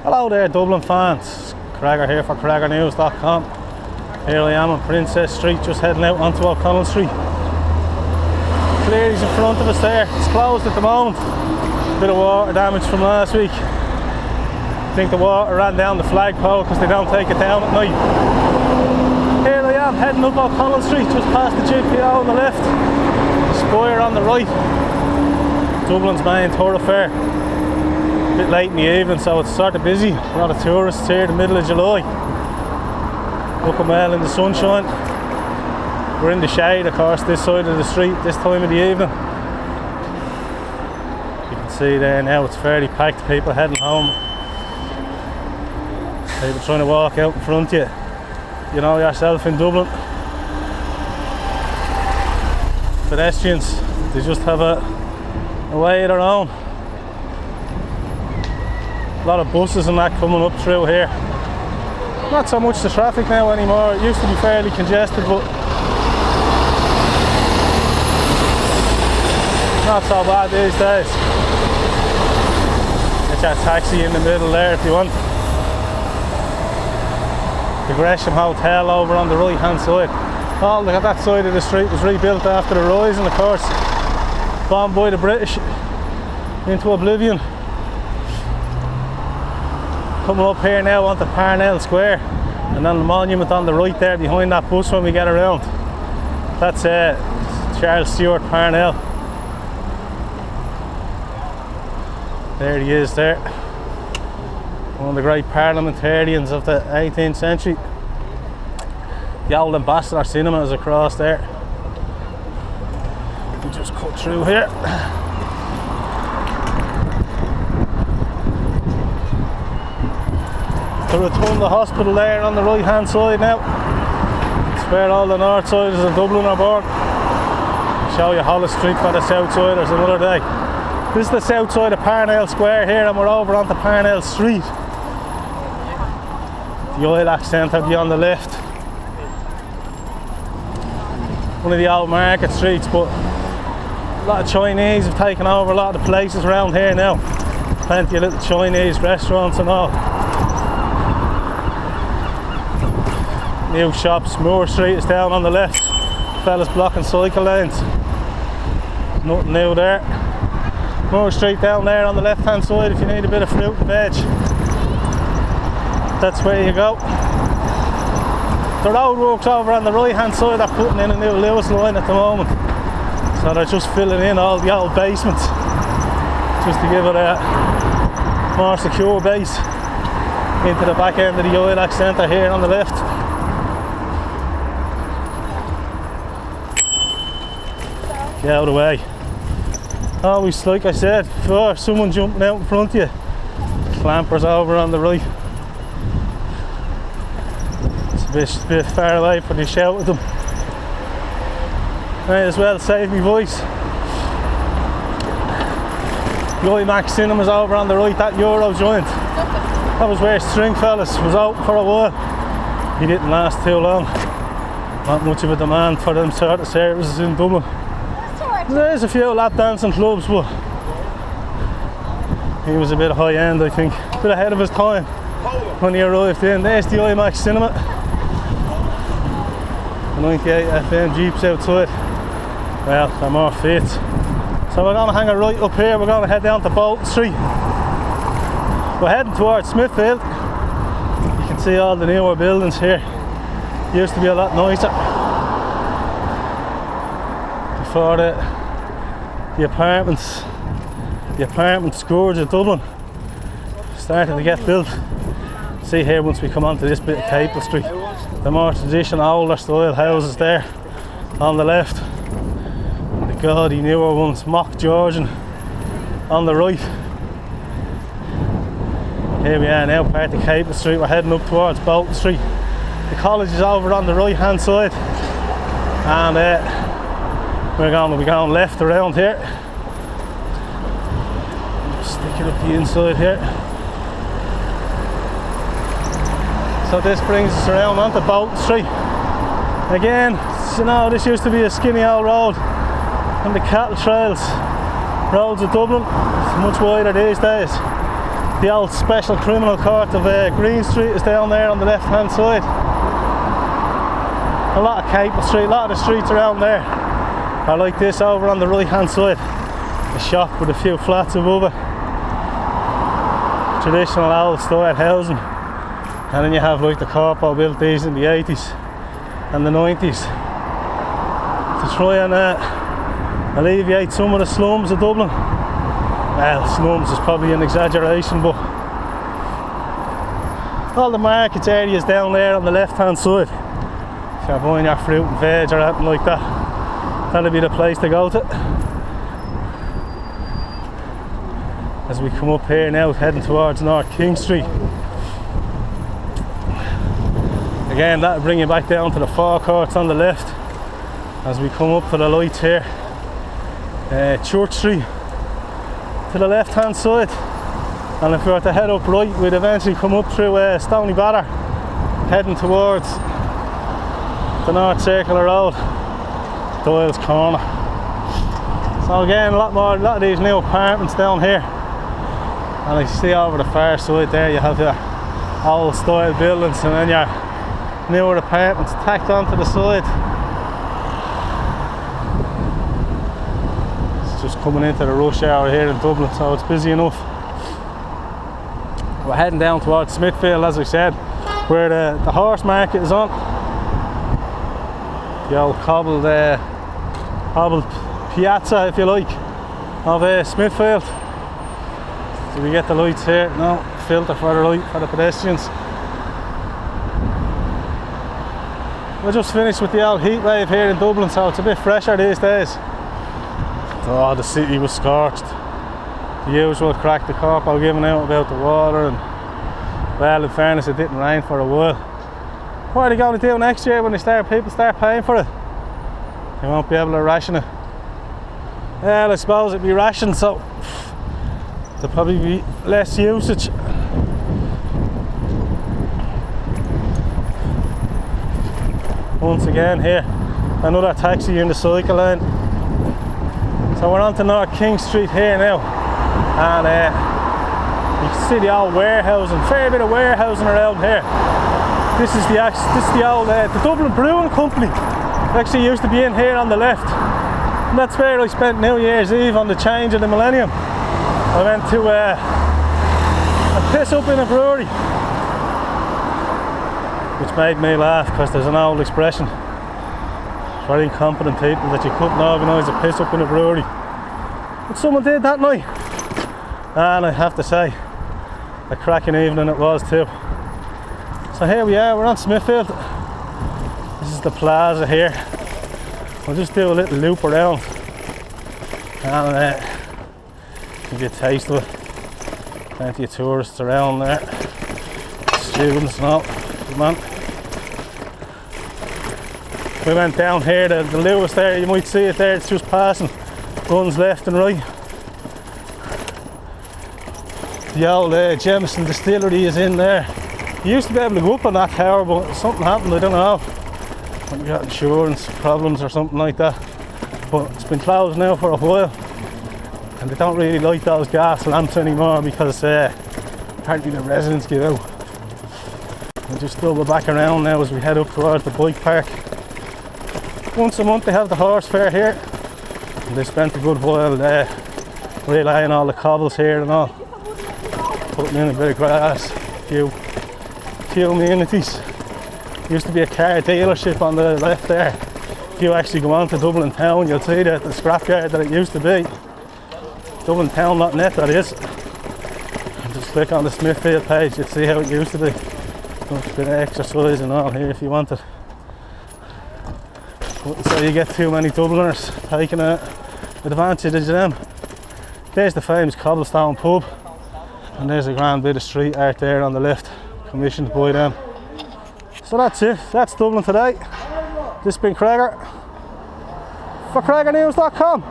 Hello there, Dublin fans. Craiger here for CraigerNews.com. Here I am on Princess Street, just heading out onto Connell Street. Cleary's in front of us there. It's closed at the moment. Bit of water damage from last week. I think the water ran down the flagpole because they don't take it down at night. Here I am heading up Connell Street, just past the GPO on the left, the Spire on the right. Dublin's main thoroughfare. A bit late in the evening, so it's sort of busy. A lot of tourists here in the middle of July. Looking well in the sunshine. We're in the shade, of course, this side of the street this time of the evening. You can see there now it's fairly packed, people heading home. People trying to walk out in front of you. You know yourself in Dublin. Pedestrians, they just have a way of their own. A lot of buses and that coming up through here. Not so much the traffic now anymore. It used to be fairly congested, but not so bad these days. Get your taxi in the middle there if you want. The Gresham Hotel over on the right hand side. Oh, look at that side of the street, was rebuilt after the Rising, of course. Bombed by the British into oblivion. Coming up here now onto Parnell Square, and then the monument on the right there behind that bus when we get around. That's Charles Stewart Parnell. There he is there. One of the great parliamentarians of the 18th century. The old Ambassador Cinema is across there. We'll just cut through here. The Rotunda Hospital there on the right hand side now. It's where all the north siders of Dublin are born. I'll show you Hollis Street for the south siders another day. This is the south side of Parnell Square here, and we're over onto Parnell Street. The Ilac Centre be on the left. One of the old market streets, but a lot of Chinese have taken over a lot of the places around here now. Plenty of little Chinese restaurants and all. New shops. Moore Street is down on the left. Fellas blocking cycle lanes. Nothing new there. Moore Street down there on the left hand side if you need a bit of fruit and veg. That's where you go. The roadworks over on the right hand side are putting in a new Lewis line at the moment. So they're just filling in all the old basements just to give it a more secure base into the back end of the Ilac Centre here on the left. Get out of the way. Always, like I said before, someone jumping out in front of you. Clampers over on the right. It's a bit far away for you to shout at them. May as well save me voice. The IMAX Cinemas over on the right, that Euro joint. That was where Stringfellas was out for a while. He didn't last too long. Not much of a demand for them sort of services in Dublin. There's a few lap dancing clubs, but he was a bit high end, I think. A bit ahead of his time when he arrived in. There's the IMAX Cinema. The 98 FM Jeeps outside. Well, they're more fit. So we're going to hang a right up here. We're going to head down to Bolton Street. We're heading towards Smithfield. You can see all the newer buildings here. Used to be a lot nicer before the apartment scourge of Dublin started to get built. See here once we come onto this bit of Capel Street, the more traditional older style houses there on the left, the gaudy newer ones, mock Georgian on the right. Here we are now, part of Capel Street. We're heading up towards Bolton Street. The college is over on the right hand side, and we're going to be going left around here. Stick it up the inside here. So this brings us around onto Bolton Street. Again, you know, this used to be a skinny old road and the cattle trails roads of Dublin. It's much wider these days. The old Special Criminal Court of Green Street is down there on the left hand side. A lot of Capel Street, a lot of the streets around there are like this over on the right hand side. A shop with a few flats above it. Traditional old style housing. And then you have like the Corpo built these in the 80s and the 90s to try and alleviate some of the slums of Dublin. Well, slums is probably an exaggeration, but all the markets areas down there on the left hand side. If you're buying your fruit and veg or anything like that, that'll be the place to go to. As we come up here now, heading towards North King Street. Again, that'll bring you back down to the forecourts on the left as we come up to the lights here. Church Street to the left hand side, and if we were to head up right, we'd eventually come up through Stony Batter, heading towards the North Circular Road, Doyle's Corner. So again, a lot of these new apartments down here, and you see over the far side there you have your old style buildings and then your newer apartments tacked onto the side. It's just coming into the rush hour here in Dublin, so it's busy enough. We're heading down towards Smithfield, as I said, where the horse market is on. The old cobbled piazza, if you like, of Smithfield. So we get the lights here, no filter for the light for the pedestrians. We just finished with the old heat wave here in Dublin, so it's a bit fresher these days. Oh, the city was scorched. The usual crack the Corpo giving out about the water, and well, in fairness, it didn't rain for a while. What are they going to do next year when people start paying for it? They won't be able to ration it. Well, I suppose it'd be rationed, so there'll probably be less usage. Once again here, another taxi in the cycle lane. So we're on to North King Street here now, and you can see the old warehousing, fair bit of warehousing around here. This is the old the Dublin Brewing Company. It actually used to be in here on the left, and that's where I spent New Year's Eve on the change of the millennium. I went to a piss up in a brewery, which made me laugh because there's an old expression for incompetent people that you couldn't organise a piss up in a brewery. But someone did that night, and I have to say, a cracking evening it was too. So here we are, we're on Smithfield. This is the plaza here. We'll just do a little loop around and give you a taste of it. Plenty of tourists around there, students and all. Good man. We went down here, the Lewis there, you might see it there, it's just passing. Runs left and right. The old Jameson distillery is in there. You used to be able to go up on that tower, but something happened, I don't know. We got insurance problems or something like that. But it's been closed now for a while. And they don't really light those gas lamps anymore because apparently the residents give out. We'll just double back around now as we head up towards the bike park. Once a month they have the horse fair here, and they spent a good while relaying all the cobbles here and all, putting in a bit of grass, a few amenities. Used to be a car dealership on the left there. If you actually go on to Dublin Town, you'll see that the scrapyard that it used to be. DublinTown.net, that is. And just click on the Smithfield page, you'll see how it used to be. A bit of exercise and all here if you wanted. So you get too many Dubliners taking advantage of them. There's the famous cobblestone pub, and there's a grand bit of street art there on the left, commissioned by them. So that's it, that's Dublin today. This has been Craig for CraigerNews.com.